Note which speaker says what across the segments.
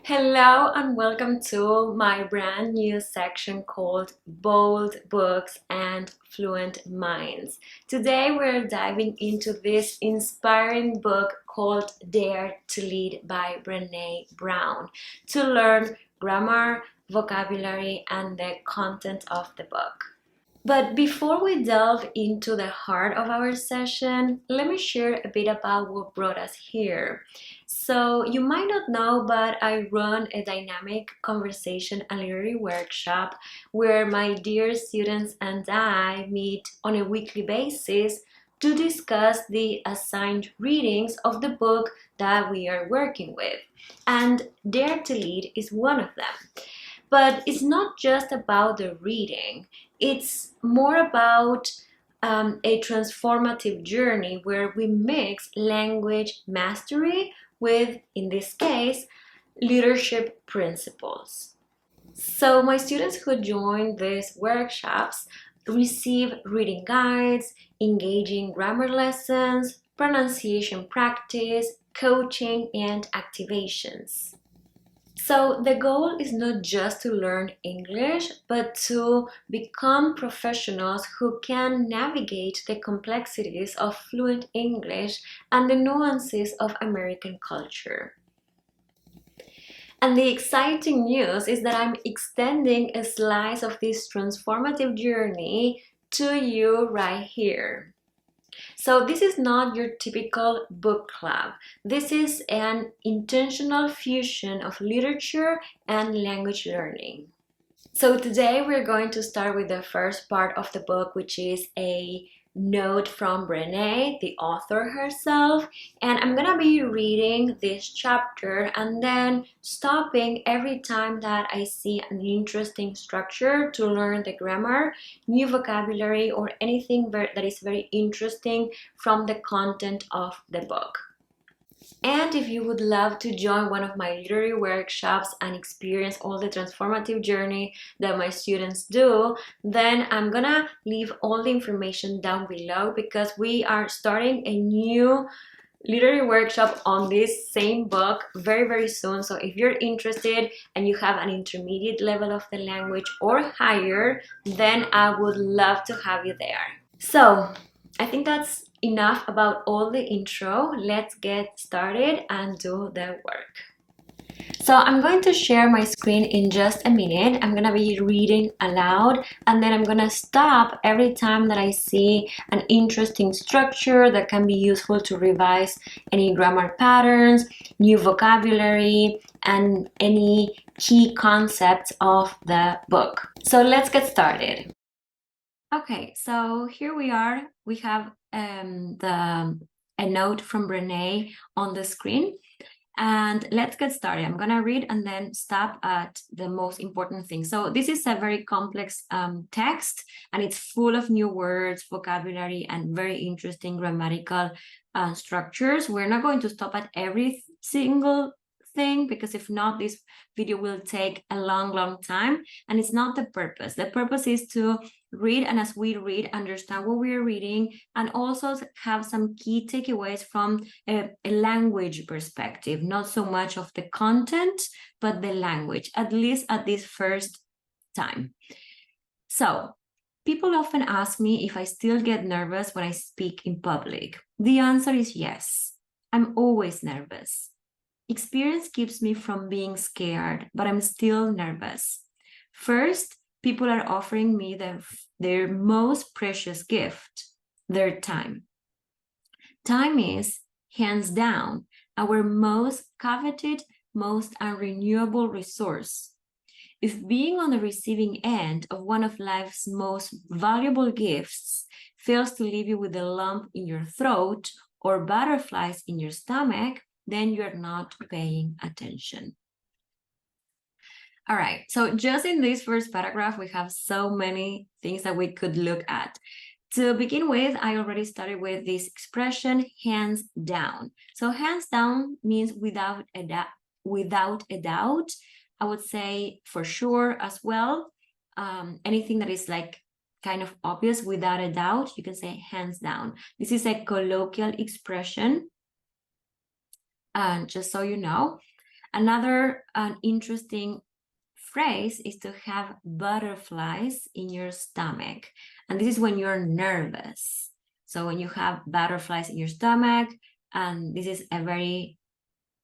Speaker 1: Hello and welcome to my brand new section called Bold Books and Fluent Minds. Today we're diving into this inspiring book called Dare to Lead by Brené Brown to learn grammar, vocabulary, and the content of the book. But before we delve into the heart of our session, let me share a bit about what brought us here. So, you might not know, but I run a dynamic conversation and literary workshop where my dear students and I meet on a weekly basis to discuss the assigned readings of the book that we are working with. And Dare to Lead is one of them. But it's not just about the reading, it's more about a transformative journey where we mix language mastery with, in this case, leadership principles. So, my students who join these workshops receive reading guides, engaging grammar lessons, pronunciation practice, coaching, and activations. So the goal is not just to learn English, but to become professionals who can navigate the complexities of fluent English and the nuances of American culture. And the exciting news is that I'm extending a slice of this transformative journey to you right here. So this is not your typical book club. This is an intentional fusion of literature and language learning. So today we're going to start with the first part of the book, which is a note from Brené, the author herself, and I'm gonna be reading this chapter and then stopping every time that I see an interesting structure to learn the grammar, new vocabulary, or anything that is very interesting from the content of the book. And if you would love to join one of my literary workshops and experience all the transformative journey that my students do, then I'm gonna leave all the information down below because we are starting a new literary workshop on this same book very, very soon. So if you're interested and you have an intermediate level of the language or higher, then I would love to have you there. So I think that's enough about all the intro. Let's get started and do the work. So I'm going to share my screen in just a minute. I'm gonna be reading aloud and then I'm gonna stop every time that I see an interesting structure that can be useful to revise any grammar patterns, new vocabulary, and any key concepts of the book. So let's get started. Okay, so here we are. We have a note from Brené on the screen. And let's get started. I'm gonna read and then stop at the most important thing. So this is a very complex text and it's full of new words, vocabulary, and very interesting grammatical structures. We're not going to stop at every single thing because if not, this video will take a long time and it's not the purpose. The purpose is to read, and as we read, understand what we are reading and also have some key takeaways from a language perspective, not so much of the content, but the language, at least at this first time. So people often ask me if I still get nervous when I speak in public. The answer is yes. I'm always nervous. Experience keeps me from being scared, but I'm still nervous. First, people are offering me their most precious gift, their time. Time is, hands down, our most coveted, most unrenewable resource. If being on the receiving end of one of life's most valuable gifts fails to leave you with a lump in your throat or butterflies in your stomach, then you're not paying attention. All right, so just in this first paragraph, we have so many things that we could look at. To begin with, I already started with this expression, hands down. So hands down means without a doubt. I would say for sure as well. Anything that is like kind of obvious without a doubt, you can say hands down. This is a colloquial expression. And just so you know. Another interesting phrase is to have butterflies in your stomach. And this is when you're nervous. So when you have butterflies in your stomach, and this is a very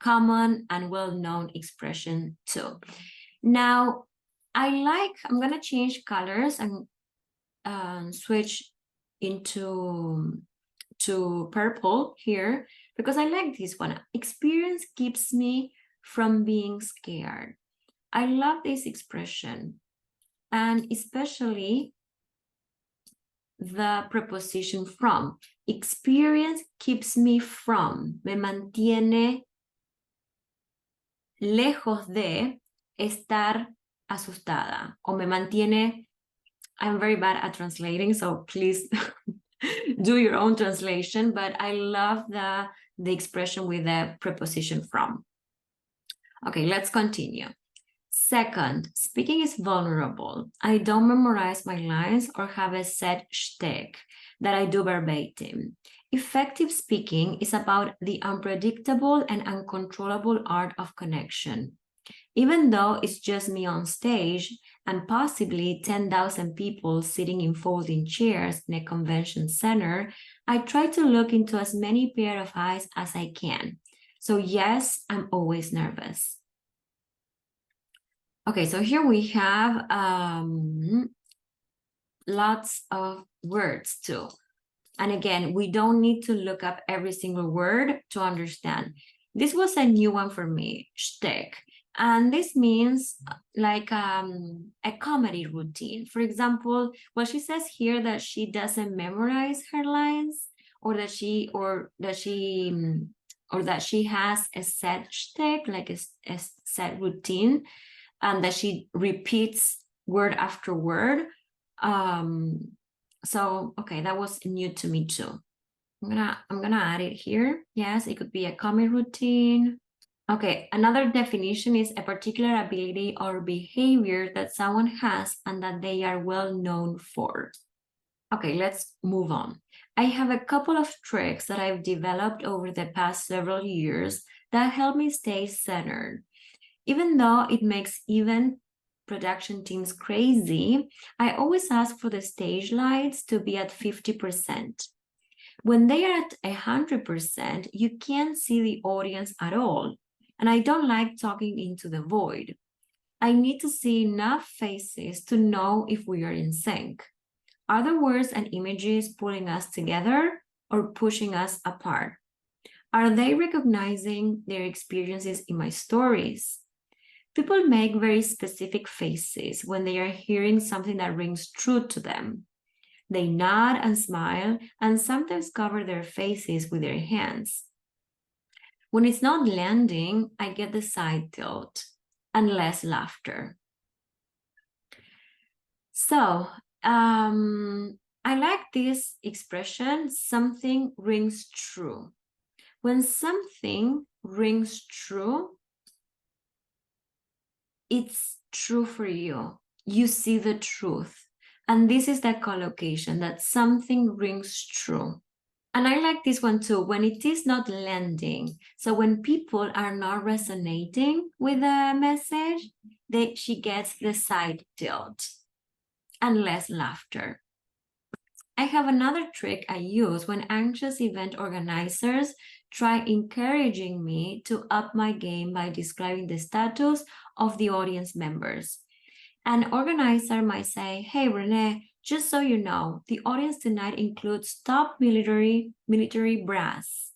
Speaker 1: common and well-known expression too. Now, I'm gonna change colors and switch into to purple here because I like this one. Experience keeps me from being scared. I love this expression, and especially the preposition from. Experience keeps me from, me mantiene lejos de estar asustada, o me mantiene. I'm very bad at translating, so please do your own translation, but I love the expression with the preposition from. Okay, let's continue. Second, speaking is vulnerable. I don't memorize my lines or have a set shtick that I do verbatim. Effective speaking is about the unpredictable and uncontrollable art of connection. Even though it's just me on stage and possibly 10,000 people sitting in folding chairs in a convention center, I try to look into as many pair of eyes as I can. So yes, I'm always nervous. Okay, so here we have lots of words too. And again, we don't need to look up every single word to understand. This was a new one for me, shtick. And this means like a comedy routine. For example, well, she says here that she doesn't memorize her lines, or that she has a set shtick, like a set routine, and that she repeats word after word. So okay, that was new to me too. I'm gonna add it here. Yes, it could be a common routine. Okay, another definition is a particular ability or behavior that someone has and that they are well known for. Okay, let's move on. I have a couple of tricks that I've developed over the past several years that help me stay centered. Even though it makes even production teams crazy, I always ask for the stage lights to be at 50%. When they are at 100%, you can't see the audience at all. And I don't like talking into the void. I need to see enough faces to know if we are in sync. Are the words and images pulling us together or pushing us apart? Are they recognizing their experiences in my stories? People make very specific faces when they are hearing something that rings true to them. They nod and smile and sometimes cover their faces with their hands. When it's not landing, I get the side tilt and less laughter. So, I like this expression, something rings true. When something rings true, it's true for you. You see the truth. And this is the collocation, that something rings true. And I like this one too, when it is not landing. So when people are not resonating with the message, she gets the side tilt and less laughter. I have another trick I use when anxious event organizers try encouraging me to up my game by describing the status of the audience members. An organizer might say, "Hey, Brené, just so you know, the audience tonight includes top military brass."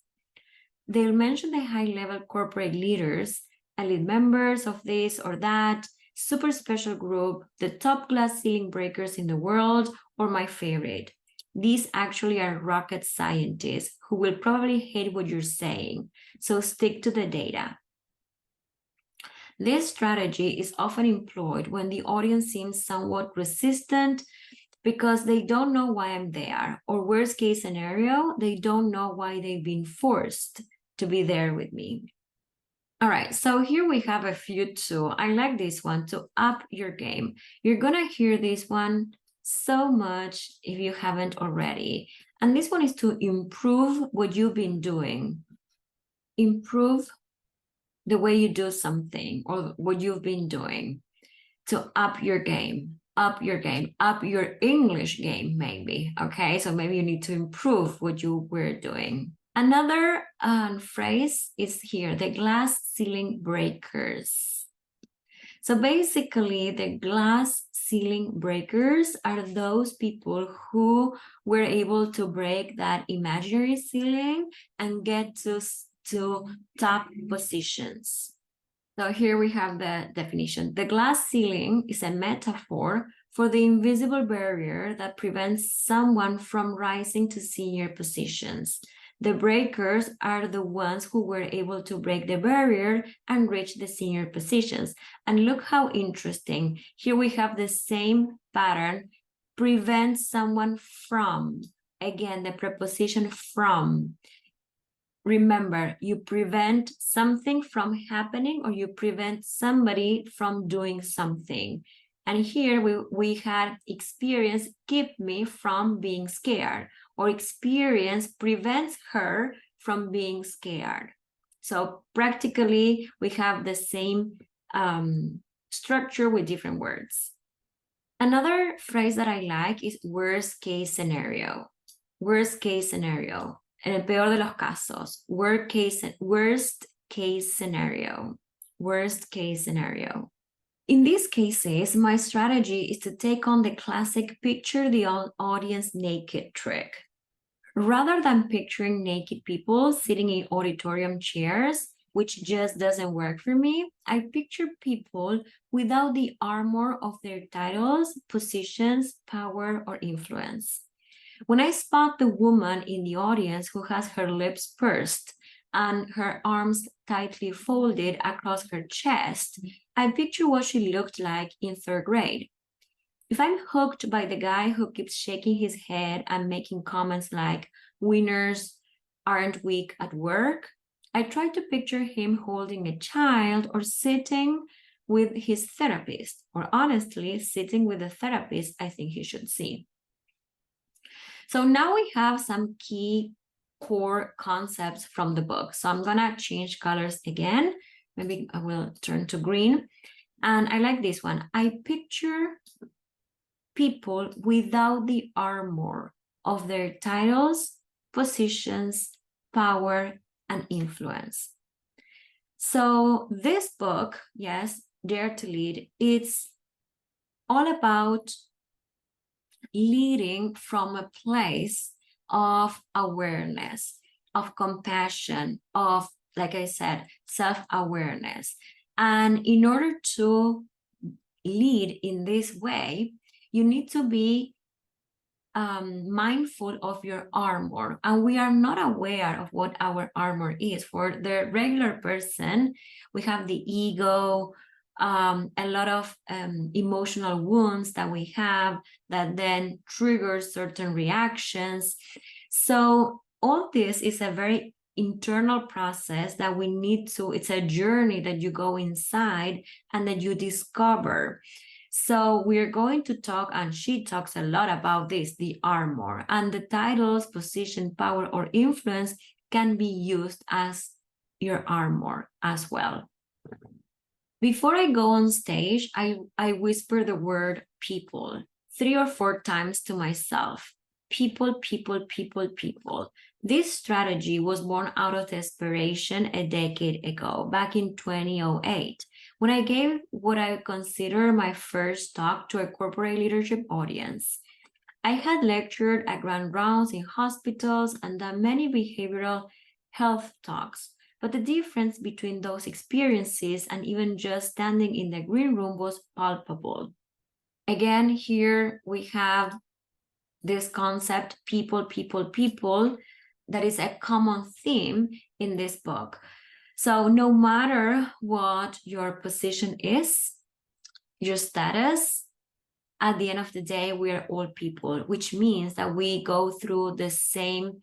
Speaker 1: They'll mention the high-level corporate leaders, elite members of this or that, super special group, the top glass ceiling breakers in the world, or my favorite. These actually are rocket scientists who will probably hate what you're saying, so stick to the data. This strategy is often employed when the audience seems somewhat resistant because they don't know why I'm there, or worst case scenario, they don't know why they've been forced to be there with me. All right, so here we have a few too. I like this one, to up your game. You're gonna hear this one so much if you haven't already. And this one is to improve what you've been doing. Improve the way you do something or what you've been doing to up your game, up your game, up your English game, maybe. Okay, so maybe you need to improve what you were doing. Another phrase is here, the glass ceiling breakers. So basically, the glass ceiling breakers are those people who were able to break that imaginary ceiling and get to top positions. So here we have the definition. The glass ceiling is a metaphor for the invisible barrier that prevents someone from rising to senior positions. The breakers are the ones who were able to break the barrier and reach the senior positions. And look how interesting. Here we have the same pattern, prevent someone from. Again, the preposition from. Remember, you prevent something from happening or you prevent somebody from doing something. And here we had experience keep me from being scared, or experience prevents her from being scared. So practically, we have the same structure with different words. Another phrase that I like is worst case scenario. Worst case scenario. En el peor de los casos, worst case scenario, worst case scenario. In these cases, my strategy is to take on the classic picture the audience naked trick. Rather than picturing naked people sitting in auditorium chairs, which just doesn't work for me, I picture people without the armor of their titles, positions, power, or influence. When I spot the woman in the audience who has her lips pursed and her arms tightly folded across her chest, I picture what she looked like in third grade. If I'm hooked by the guy who keeps shaking his head and making comments like, winners aren't weak at work, I try to picture him holding a child or sitting with his therapist, or honestly, sitting with the therapist I think he should see. So now we have some key core concepts from the book. So I'm gonna change colors again. Maybe I will turn to green. And I like this one. I picture people without the armor of their titles, positions, power, and influence. So this book, yes, Dare to Lead, it's all about leading from a place of awareness, of compassion, of, like I said, self-awareness. And in order to lead in this way, you need to be mindful of your armor. And we are not aware of what our armor is. For the regular person, we have the ego, a lot of emotional wounds that we have that then trigger certain reactions. So all this is a very internal process that we need to, it's a journey that you go inside and that you discover. So we're going to talk, and she talks a lot about this, the armor, and the titles, position, power, or influence can be used as your armor as well. Before I go on stage, I whisper the word people 3 or 4 times to myself. People, people, people, people. This strategy was born out of desperation a decade ago, back in 2008, when I gave what I consider my first talk to a corporate leadership audience. I had lectured at grand rounds in hospitals and done many behavioral health talks. But the difference between those experiences and even just standing in the green room was palpable. Again, here we have this concept, people, people, people, that is a common theme in this book. So no matter what your position is, your status, at the end of the day, we are all people, which means that we go through the same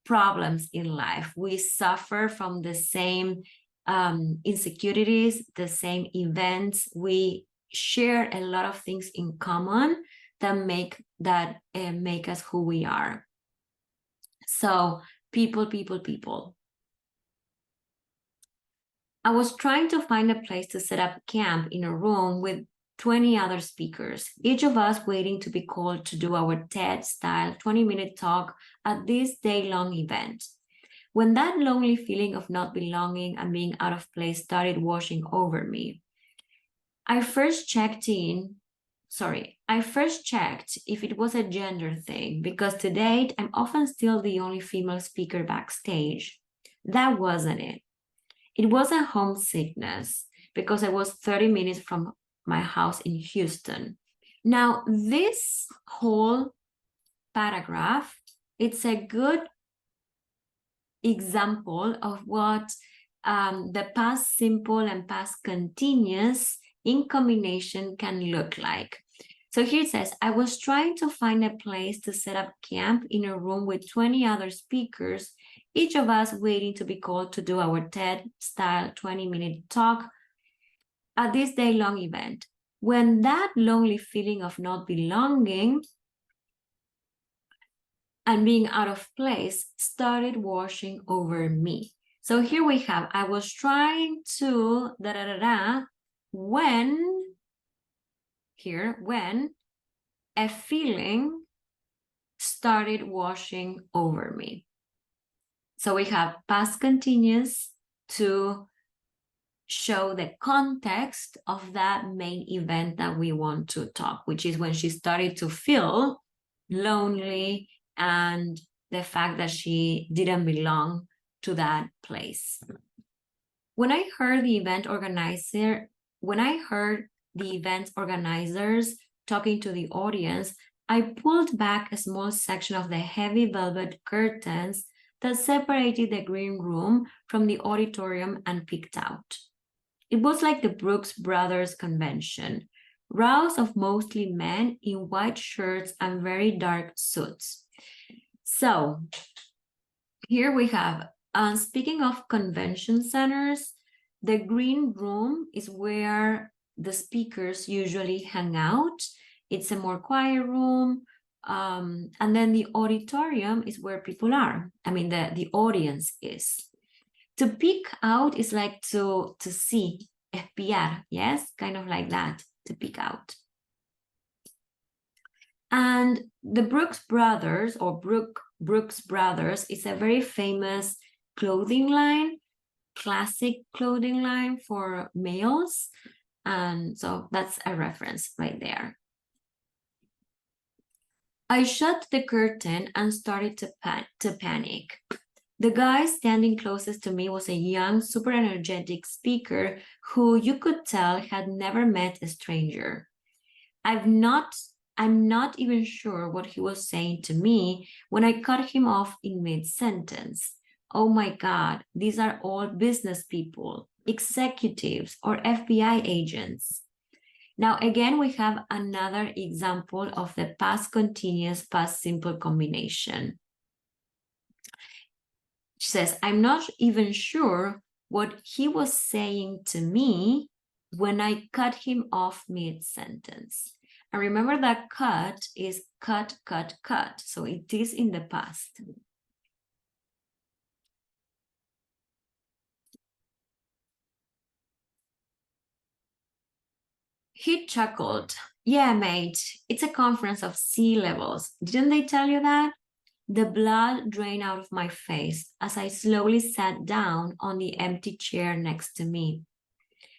Speaker 1: problems in life. We suffer from the same insecurities, the same events. We share a lot of things in common that make us who we are. So people, people, people. I was trying to find a place to set up camp in a room with 20 other speakers, each of us waiting to be called to do our TED-style 20-minute talk at this day-long event. When that lonely feeling of not belonging and being out of place started washing over me, I first checked if it was a gender thing, because to date, I'm often still the only female speaker backstage. That wasn't it. It was a homesickness because I was 30 minutes from my house in Houston. Now, this whole paragraph, it's a good example of what the past simple and past continuous in combination can look like. So here it says, I was trying to find a place to set up camp in a room with 20 other speakers, each of us waiting to be called to do our TED-style 20-minute talk at this day-long event. When that lonely feeling of not belonging and being out of place started washing over me. So here we have, I was trying to, when a feeling started washing over me. So we have past continuous to show the context of that main event that we want to talk, which is when she started to feel lonely and the fact that she didn't belong to that place. When I heard the event organizers talking to the audience, I pulled back a small section of the heavy velvet curtains that separated the green room from the auditorium and peeked out. It was like the Brooks Brothers convention, rows of mostly men in white shirts and very dark suits. So here we have, speaking of convention centers, the green room is where the speakers usually hang out. It's a more quiet room. And then the auditorium is where people are. I mean, the audience is. To peek out is like to see, espiar, yes? Kind of like that, to peek out. And the Brooks Brothers, or Brooks Brothers, is a very famous clothing line, classic clothing line for males. And so that's a reference right there. I shut the curtain and started to panic. The guy standing closest to me was a young, super energetic speaker who you could tell had never met a stranger. I'm not even sure what he was saying to me when I cut him off in mid-sentence. Oh my God, these are all business people, executives, or FBI agents. Now, again, we have another example of the past continuous, past simple combination. She says, I'm not even sure what he was saying to me when I cut him off mid-sentence. And remember that cut is cut, cut, cut. So it is in the past. He chuckled. Yeah, mate, it's a conference of sea levels. Didn't they tell you that? The blood drained out of my face as I slowly sat down on the empty chair next to me.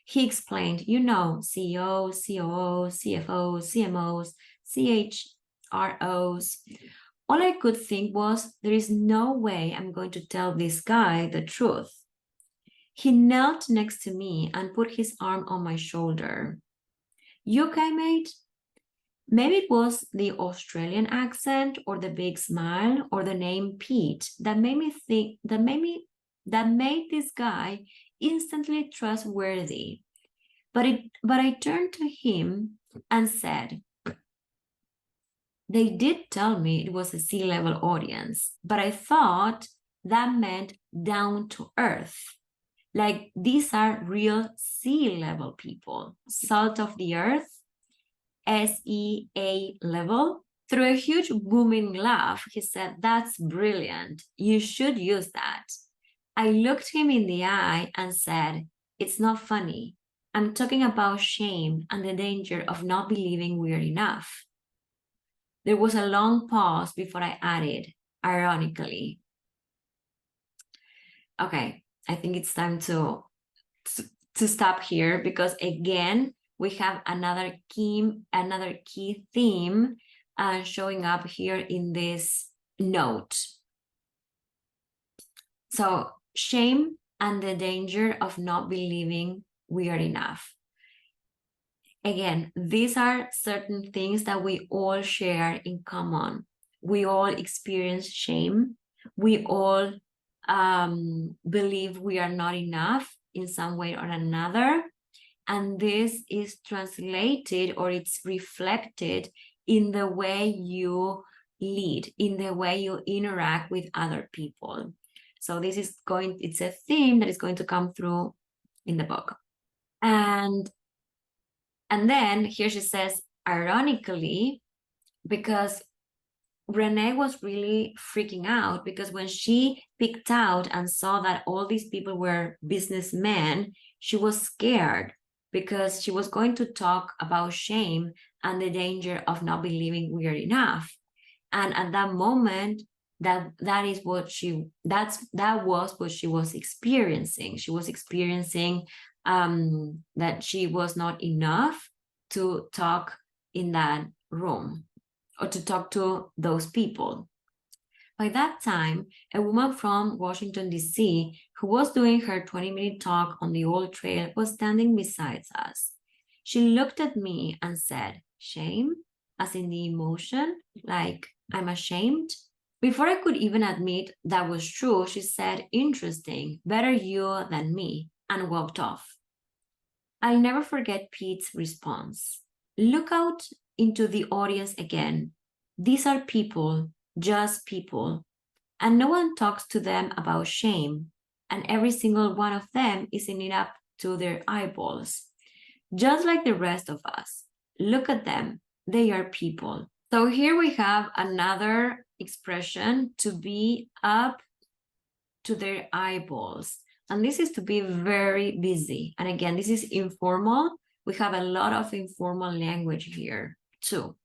Speaker 1: He explained, you know, CEOs, COOs, CFOs, CMOs, CHROs. All I could think was, there is no way I'm going to tell this guy the truth. He knelt next to me and put his arm on my shoulder. You okay, mate? Maybe it was the Australian accent or the big smile or the name Pete that made this guy instantly trustworthy. But I turned to him and said, they did tell me it was a sea-level audience, but I thought that meant down to earth. Like, these are real sea-level people, salt of the earth, SEA level. Through a huge booming laugh, he said, that's brilliant. You should use that. I looked him in the eye and said, It's not funny. I'm talking about shame and the danger of not believing we're enough. There was a long pause before I added, ironically. Okay, I think it's time to stop here because again, we have another key theme showing up here in this note. So shame and the danger of not believing we are enough. Again, these are certain things that we all share in common. We all experience shame. We all believe we are not enough in some way or another. And this is translated or it's reflected in the way you lead, in the way you interact with other people. So this is it's a theme that is going to come through in the book. And then here she says, ironically, because Brené was really freaking out because when she picked out and saw that all these people were businessmen, she was scared because she was going to talk about shame and the danger of not believing we are enough. And at that moment, that was what she was experiencing. She was experiencing that she was not enough to talk in that room or to talk to those people. By that time, a woman from Washington, D.C., who was doing her 20-minute talk on the old trail, was standing beside us. She looked at me and said, shame, as in the emotion, like I'm ashamed. Before I could even admit that was true, she said, interesting, better you than me, and walked off. I'll never forget Pete's response. Look out into the audience again. These are people, just people, and no one talks to them about shame, and every single one of them is in it up to their eyeballs, just like the rest of us. Look at them, they are people. So here we have another expression, to be up to their eyeballs. And this is to be very busy. And again, this is informal. We have a lot of informal language here too.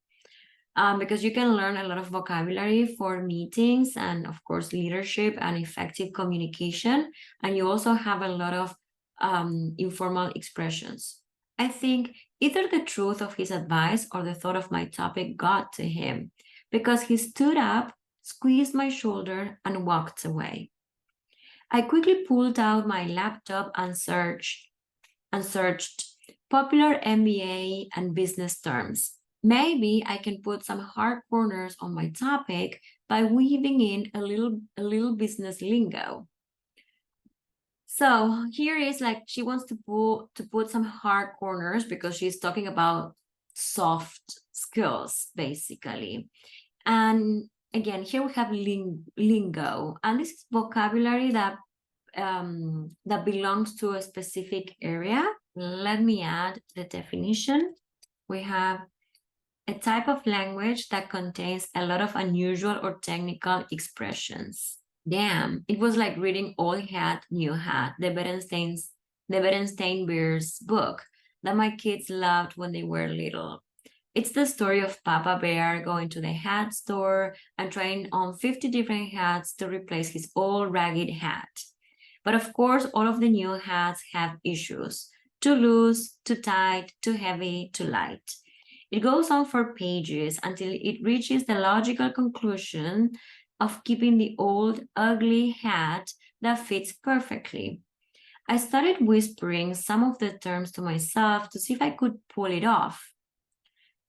Speaker 1: Because you can learn a lot of vocabulary for meetings and of course leadership and effective communication. And you also have a lot of informal expressions. I think either the truth of his advice or the thought of my topic got to him because he stood up, squeezed my shoulder, and walked away. I quickly pulled out my laptop and searched popular MBA and business terms. Maybe I can put some hard corners on my topic by weaving in a little business lingo. So here is like she wants to put some hard corners because she's talking about soft skills basically. And again, here we have lingo, and this is vocabulary that belongs to a specific area. Let me add the definition. We have a type of language that contains a lot of unusual or technical expressions. Damn, it was like reading Old Hat, New Hat, the Berenstain Bears book that my kids loved when they were little. It's the story of Papa Bear going to the hat store and trying on 50 different hats to replace his old ragged hat. But of course, all of the new hats have issues. Too loose, too tight, too heavy, too light. It goes on for pages until it reaches the logical conclusion of keeping the old, ugly hat that fits perfectly. I started whispering some of the terms to myself to see if I could pull it off.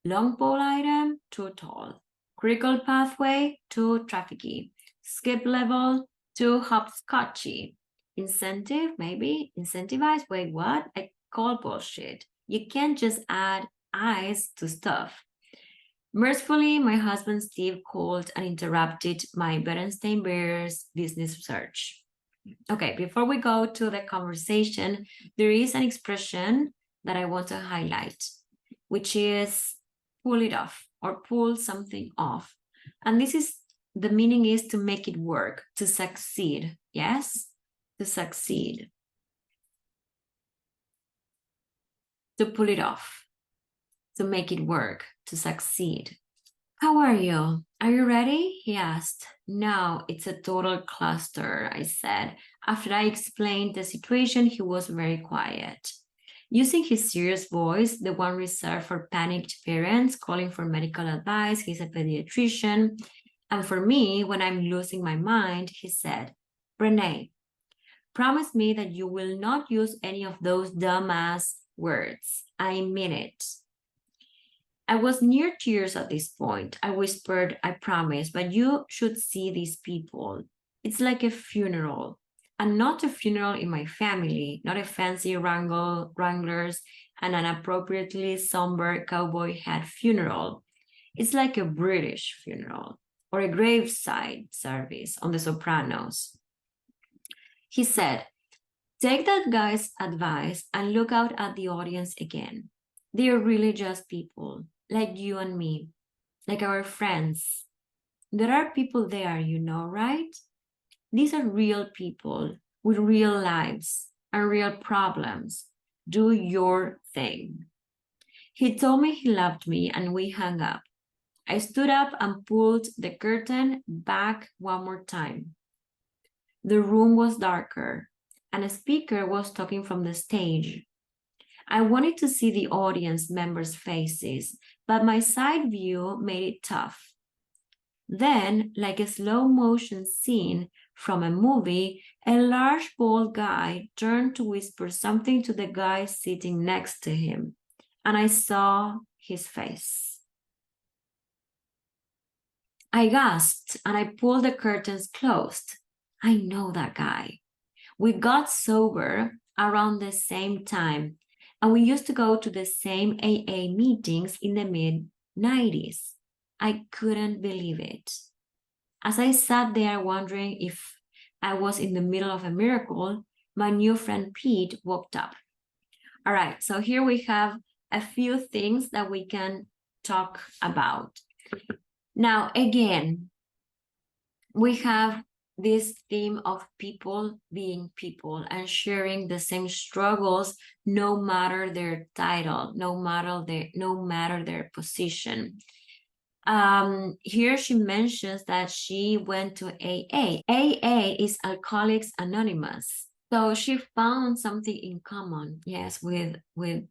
Speaker 1: Long pole item, too tall. Critical pathway, too trafficky. Skip level, too hopscotchy. Incentive, maybe. Incentivize, wait, what? I call bullshit. You can't just add eyes to stuff. Mercifully, my husband Steve called and interrupted my Berenstain Bears business search. Okay, before we go to the conversation, there is an expression that I want to highlight, which is pull it off or pull something off. And this is, the meaning is to make it work, to succeed. Yes, to succeed. to pull it off, to make it work, to succeed. How are you? Are you ready? He asked. No, it's a total cluster, I said. After I explained the situation, he was very quiet. Using his serious voice, the one reserved for panicked parents calling for medical advice, he's a pediatrician. And for me, when I'm losing my mind, he said, Brené, promise me that you will not use any of those dumbass words. I mean it. I was near tears at this point. I whispered, I promise, but you should see these people. It's like a funeral. And not a funeral in my family, not a fancy wranglers and an appropriately somber cowboy hat funeral. It's like a British funeral or a graveside service on The Sopranos. He said, take that guy's advice and look out at the audience again. They are really just people, like you and me, like our friends. There are people there, you know, right? These are real people with real lives and real problems. Do your thing. He told me he loved me and we hung up. I stood up and pulled the curtain back one more time. The room was darker and a speaker was talking from the stage. I wanted to see the audience members' faces, but my side view made it tough. Then, like a slow motion scene from a movie, a large bald guy turned to whisper something to the guy sitting next to him, and I saw his face. I gasped and I pulled the curtains closed. I know that guy. We got sober around the same time, and we used to go to the same AA meetings in the mid-90s. I couldn't believe it. As I sat there wondering if I was in the middle of a miracle, my new friend Pete walked up. All right, so here we have a few things that we can talk about. Now, again, we have this theme of people being people and sharing the same struggles, no matter their title, no matter their position. Here she mentions that she went to AA. AA is Alcoholics Anonymous. So she found something in common, yes, with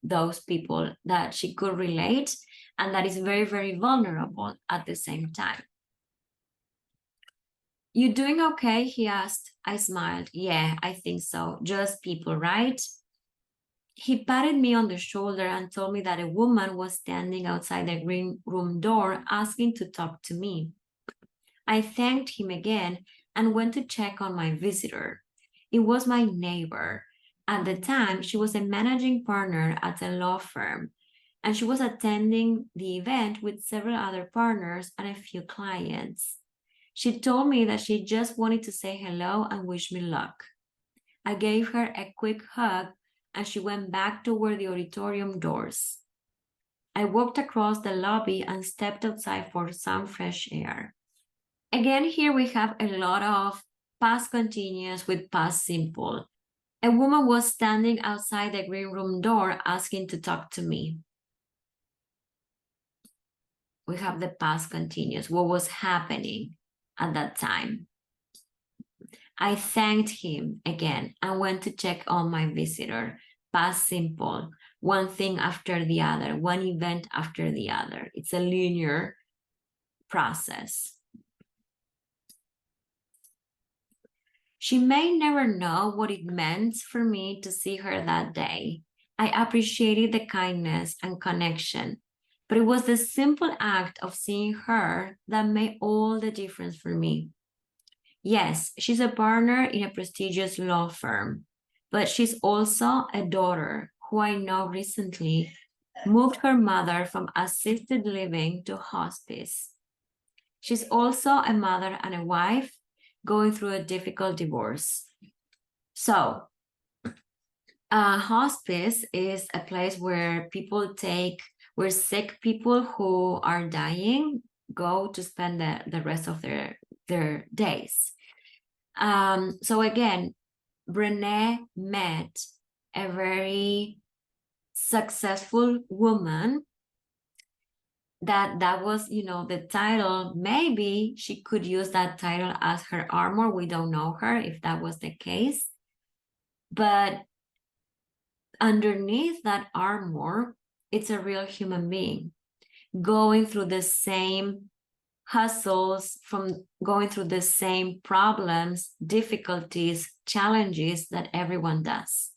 Speaker 1: those people that she could relate and that is very, very vulnerable at the same time. You doing okay? He asked. I smiled. Yeah, I think so. Just people, right? He patted me on the shoulder and told me that a woman was standing outside the green room door asking to talk to me. I thanked him again and went to check on my visitor. It was my neighbor. At the time, she was a managing partner at a law firm, and she was attending the event with several other partners and a few clients. She told me that she just wanted to say hello and wish me luck. I gave her a quick hug and she went back toward the auditorium doors. I walked across the lobby and stepped outside for some fresh air. Again, here we have a lot of past continuous with past simple. A woman was standing outside the green room door asking to talk to me. We have the past continuous, what was happening at that time. I thanked him again and went to check on my visitor. Past simple, one thing after the other, one event after the other. It's a linear process. She may never know what it meant for me to see her that day. I appreciated the kindness and connection, but it was the simple act of seeing her that made all the difference for me. Yes, she's a partner in a prestigious law firm, but she's also a daughter who I know recently moved her mother from assisted living to hospice. She's also a mother and a wife going through a difficult divorce. So, hospice is a place where where sick people who are dying go to spend the rest of their days. So again, Brené met a very successful woman, that was, the title. Maybe she could use that title as her armor. We don't know her if that was the case. But underneath that armor, it's a real human being going through the same hustles, from going through the same problems, difficulties, challenges that everyone does.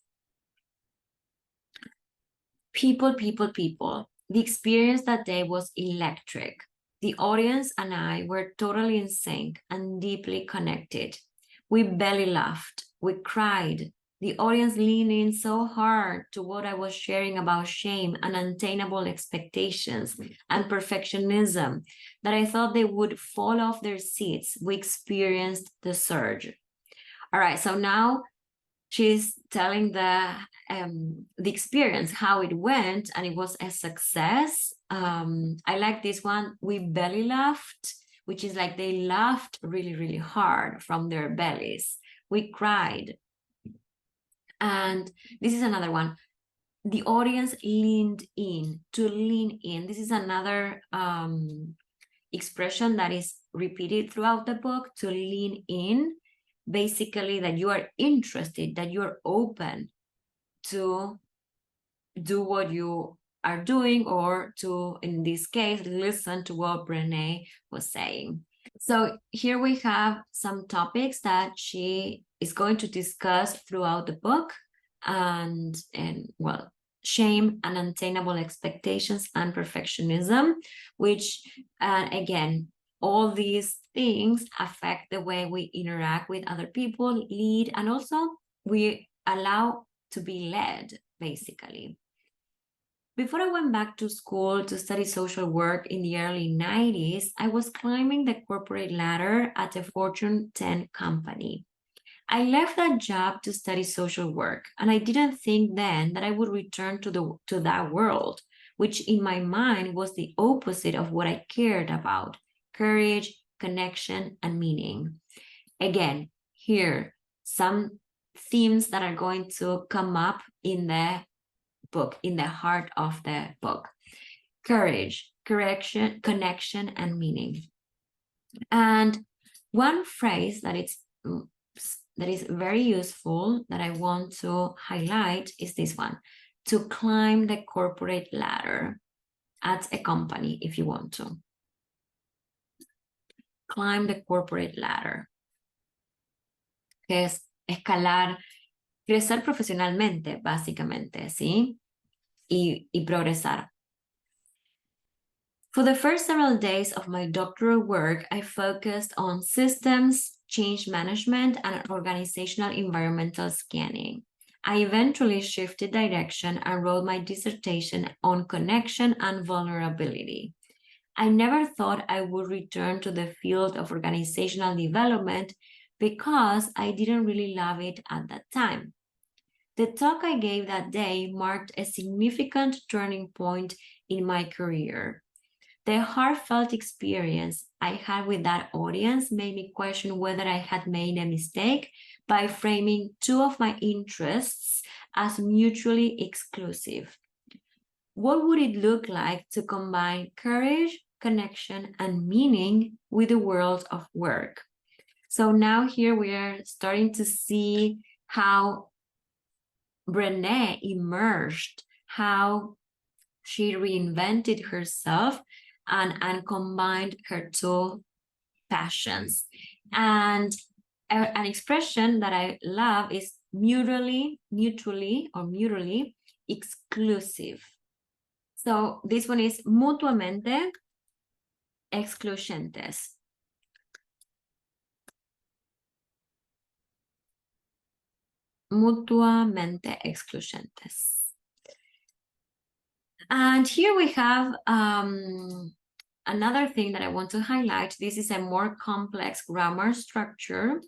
Speaker 1: People, people, people. The experience that day was electric. The audience and I were totally in sync and deeply connected. We belly laughed, we cried. The audience leaned in so hard to what I was sharing about shame and unattainable expectations and perfectionism that I thought they would fall off their seats. We experienced the surge. All right, so now she's telling the experience, how it went, and it was a success. I like this one. We belly laughed, which is like they laughed really, really hard from their bellies. We cried. And this is another one. The audience leaned in. To lean in. This is another expression that is repeated throughout the book. To lean in. Basically, that you are interested, that you're open to do what you are doing, or to, in this case, listen to what Brené was saying. So here we have some topics that she is going to discuss throughout the book, and well, shame and unattainable expectations and perfectionism, which again, all these things affect the way we interact with other people, lead, and also we allow to be led, basically. Before I went back to school to study social work in the early 90s, I was climbing the corporate ladder at a Fortune 10 company. I left that job to study social work, and I didn't think then that I would return to that world, which in my mind was the opposite of what I cared about: courage, connection, and meaning. Again, here, some themes that are going to come up in the book, in the heart of the book: courage, correction, connection, and meaning. And one phrase that is very useful that I want to highlight is this one: to climb the corporate ladder at a company if you want to. Climb the corporate ladder. Que es escalar, crecer profesionalmente, básicamente, ¿sí? Y progresar. For the first several days of my doctoral work, I focused on systems, change management, and organizational environmental scanning. I eventually shifted direction and wrote my dissertation on connection and vulnerability. I never thought I would return to the field of organizational development because I didn't really love it at that time. The talk I gave that day marked a significant turning point in my career. The heartfelt experience I had with that audience made me question whether I had made a mistake by framing two of my interests as mutually exclusive. What would it look like to combine courage, connection, and meaning with the world of work? So now here we are starting to see how Brené emerged, how she reinvented herself and combined her two passions. And an expression that I love is mutually exclusive. So this one is mutuamente excluyentes. Mutuamente excluyentes. And here we have another thing that I want to highlight. This is a more complex grammar structure.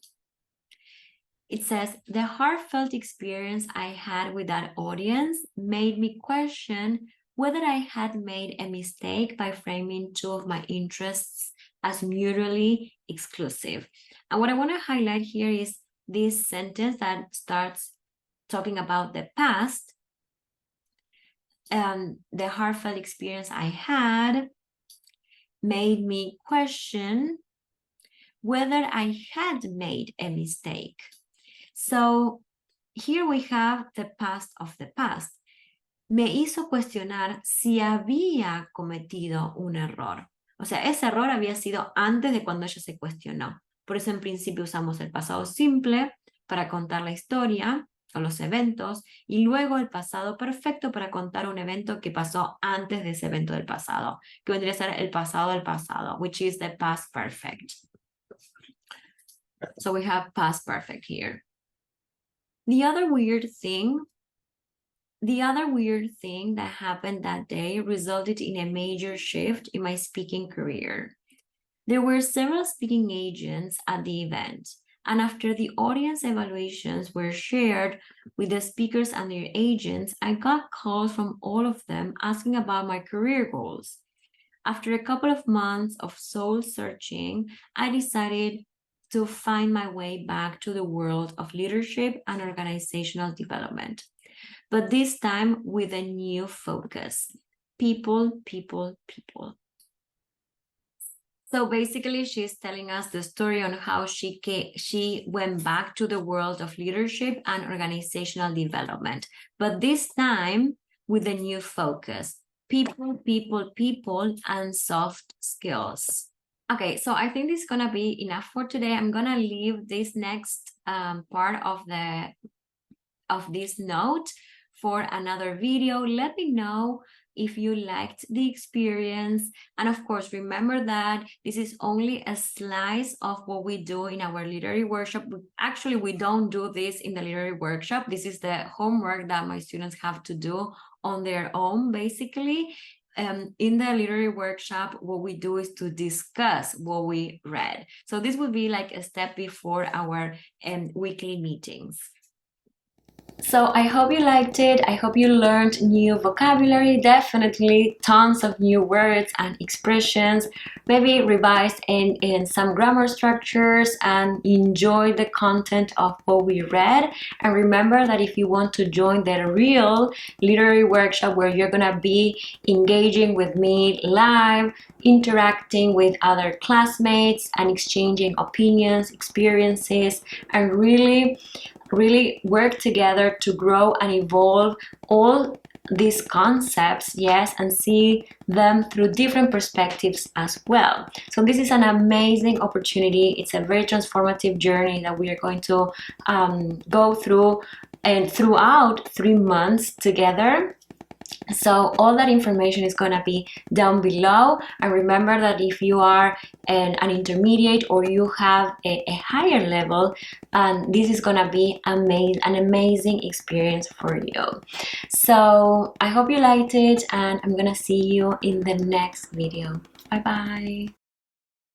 Speaker 1: It says, the heartfelt experience I had with that audience made me question whether I had made a mistake by framing two of my interests as mutually exclusive. And what I want to highlight here is this sentence that starts talking about the past. the heartfelt experience I had made me question whether I had made a mistake. So here we have the past of the past. Me hizo cuestionar si había cometido un error. O sea, ese error había sido antes de cuando ella se cuestionó. Por eso en principio usamos el pasado simple para contar la historia o los eventos y luego el pasado perfecto para contar un evento que pasó antes de ese evento del pasado, que vendría a ser el pasado del pasado, which is the past perfect. So we have past perfect here. The other weird thing that happened that day resulted in a major shift in my speaking career. There were several speaking agents at the event, and after the audience evaluations were shared with the speakers and their agents, I got calls from all of them asking about my career goals. After a couple of months of soul searching, I decided to find my way back to the world of leadership and organizational development, but this time with a new focus. People, people, people. So basically, she's telling us the story on how she went back to the world of leadership and organizational development, but this time with a new focus. People, people, people, and soft skills. Okay, so I think this is gonna be enough for today. I'm gonna leave this next part of this note for another video. Let me know if you liked the experience, and of course remember that this is only a slice of what we do in our literary workshop. Actually, we don't do this in the literary workshop. This is the homework that my students have to do on their own, basically. In the literary workshop, what we do is to discuss what we read. So this would be like a step before our weekly meetings. So I hope you liked it. I hope you learned new vocabulary, definitely tons of new words and expressions, maybe revised in some grammar structures, and enjoy the content of what we read. And remember that if you want to join the real literary workshop where you're gonna be engaging with me live, interacting with other classmates and exchanging opinions, experiences, and really work together to grow and evolve all these concepts, yes, and see them through different perspectives as well. So this is an amazing opportunity. It's a very transformative journey that we are going to go through and throughout 3 months together. So all that information is going to be down below, and remember that if you are an intermediate or you have a higher level, this is going to be an amazing experience for you. So I hope you liked it, and I'm going to see you in the next video. Bye bye.